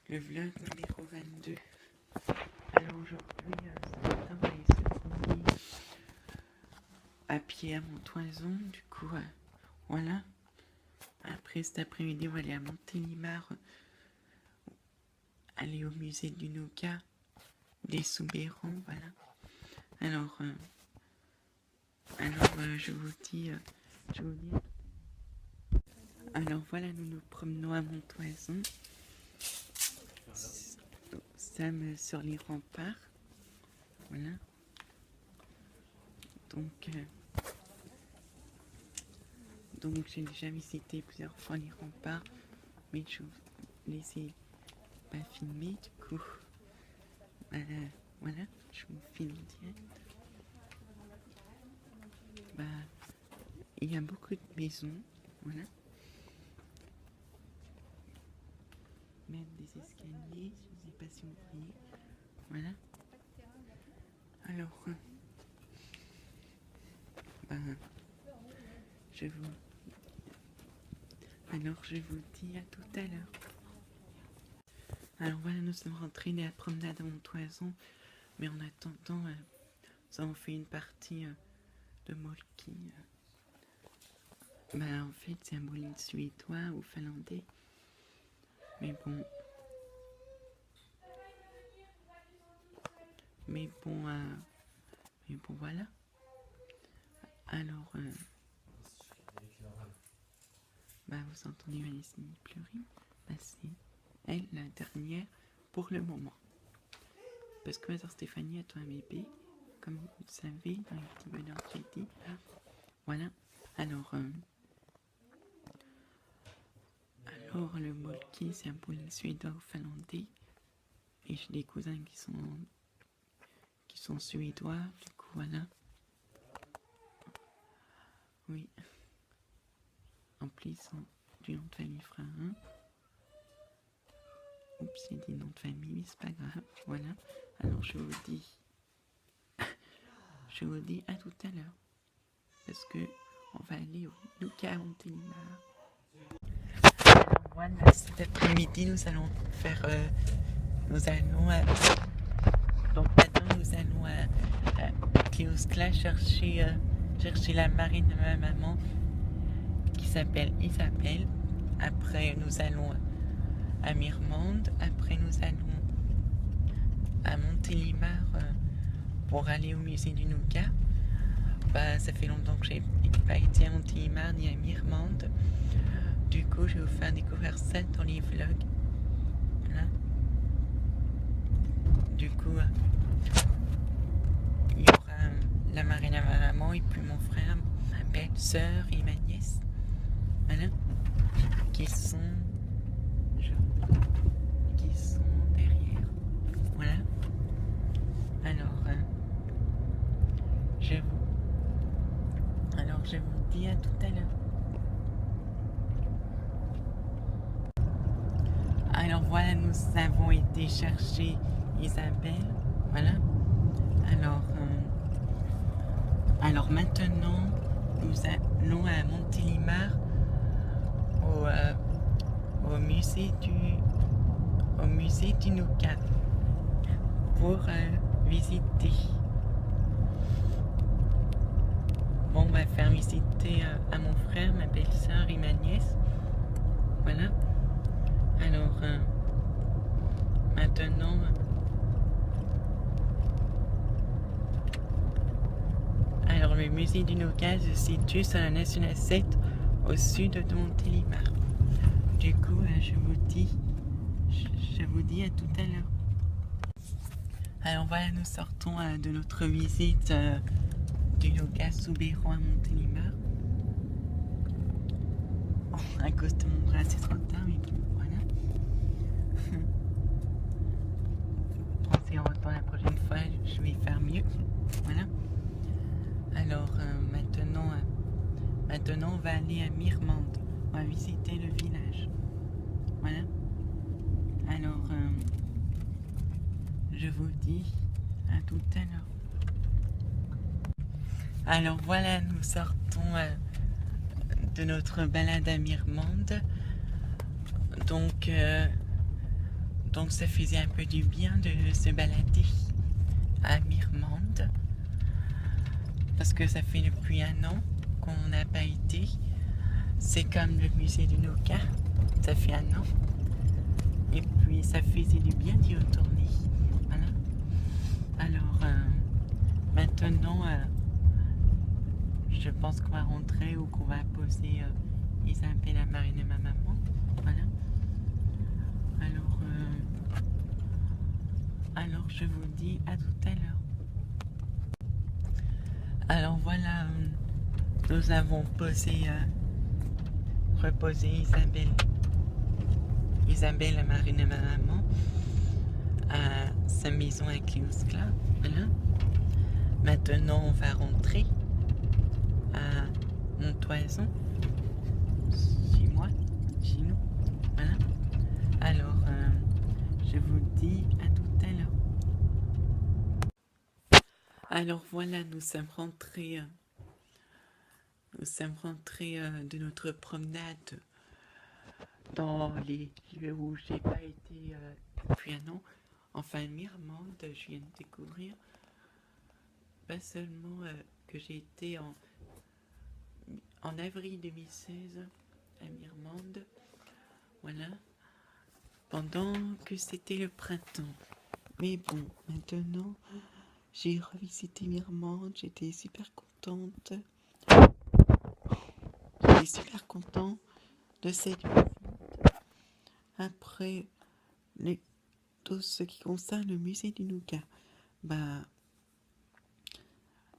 le vlog numéro 22. Alors aujourd'hui, ce matin, on s'est promené à pied à Montoison. Du coup, voilà. Après cet après-midi, on va aller à Montélimar, aller au musée du Nougat, des Soubérans, voilà. Alors, je vous dis. Alors voilà, nous nous promenons à Montoison. Sam sur les remparts. Voilà. Donc j'ai déjà visité plusieurs fois les remparts, mais je ne les ai pas filmés du coup. Voilà, je vous filme direct. Il y a beaucoup de maisons, voilà. Même des escaliers, je ne sais pas si vous voyez. Voilà. Alors, je vous dis à tout à l'heure. Alors voilà, nous sommes rentrés de la promenade à Montoison, mais en attendant, nous avons fait une partie de molki. En fait, c'est un bowling suédois ou finlandais. Mais bon, voilà. Alors, vous entendez Vanessa pleurer. C'est elle, la dernière, pour le moment. Parce que ma soeur Stéphanie a toi un bébé, comme vous le savez, dans les petits bonheurs que j'ai dit. Voilà. Alors, le molki, c'est un bowling suédois ou finlandais. Et j'ai des cousins qui sont suédois, du coup, voilà. Oui. En plus, ils sont du nom de famille Frein. Oups, j'ai dit nom de famille, mais c'est pas grave. Voilà. Alors, je vous dis à tout à l'heure. Parce que on va aller au Nougat à Montélimar. Voilà, cet après-midi, nous allons à kiosque là chercher la marraine de ma maman qui s'appelle Isabelle. Après, nous allons à Mirmande. Après, nous allons à Montélimar pour aller au musée du Nougat. Ça fait longtemps que j'ai pas été à Montélimar ni à Mirmande. Du coup, je vais vous faire découvrir ça dans les vlogs. Voilà. Du coup, il y aura la marraine à ma maman et puis mon frère, ma belle-sœur et ma nièce. Voilà. Qui sont derrière. Voilà. Alors, je vous dis à tout à l'heure. Alors voilà, nous avons été chercher Isabelle. Voilà. Alors maintenant, nous allons à Montélimar au musée du Nougat pour visiter. Bon, on va faire visiter à mon frère, ma belle-sœur et ma nièce. Voilà. Alors, maintenant, le musée du Nougat se situe sur la Nationale 7 au sud de Montélimar. Du coup, je vous dis à tout à l'heure. Alors voilà, nous sortons de notre visite du Nougat Soubérans à Montélimar. À cause de mon bras, c'est trop tard, mais bon, voilà. Pensez la prochaine fois, je vais faire mieux. Voilà. Alors maintenant, on va aller à Mirmande. On va visiter le village. Voilà. Alors, je vous dis à tout à l'heure. Alors voilà, nous sortons de notre balade à Mirmande. Donc Donc ça faisait un peu du bien de se balader à Mirmande. Parce que ça fait depuis 1 an qu'on n'a pas été. C'est comme le musée du Nougat. Ça fait 1 an. Et puis ça faisait du bien d'y retourner. Voilà. Alors maintenant, je pense qu'on va rentrer ou qu'on va poser Isabelle à Marine et ma maman. Voilà. Alors je vous dis à tout à l'heure. Alors voilà, nous avons reposé Isabelle, Marine et ma maman à sa maison à Cléouscla. Voilà. Maintenant, on va rentrer à Montoison, chez nous. Voilà. Alors, je vous dis à tout à l'heure. Alors voilà, nous sommes rentrés de notre promenade dans les lieux où j'ai pas été depuis 1 an. Enfin, Mirmande, je viens de découvrir. Pas seulement que j'ai été en avril 2016 à Mirmande. Voilà. Pendant que c'était le printemps. Mais bon, maintenant, j'ai revisité Mirmande. J'étais super contente. J'étais super content de cette visite. Après, tout ce qui concerne le musée du Nougat,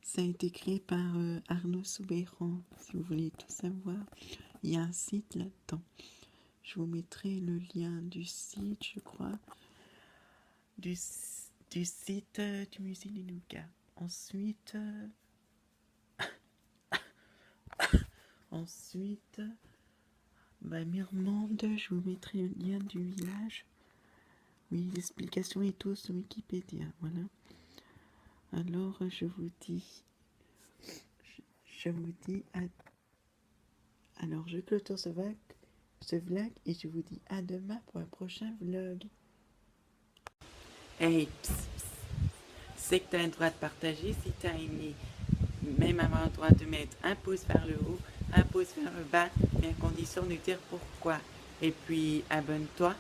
ça a été créé par Arnaud Soubeyran, si vous voulez tout savoir. Il y a un site là-dedans. Je vous mettrai le lien du site, je crois, du site du musée du Nougat. Ensuite, Mirmande, je vous mettrai le lien du village. Oui, l'explication est tout sur Wikipédia, voilà. Alors, je vous dis alors je clôture ce vlog et je vous dis à demain pour un prochain vlog. Hey, c'est que tu as le droit de partager si tu as aimé. Même avoir le droit de mettre un pouce vers le haut, un pouce vers le bas, mais à condition de dire pourquoi. Et puis, abonne-toi.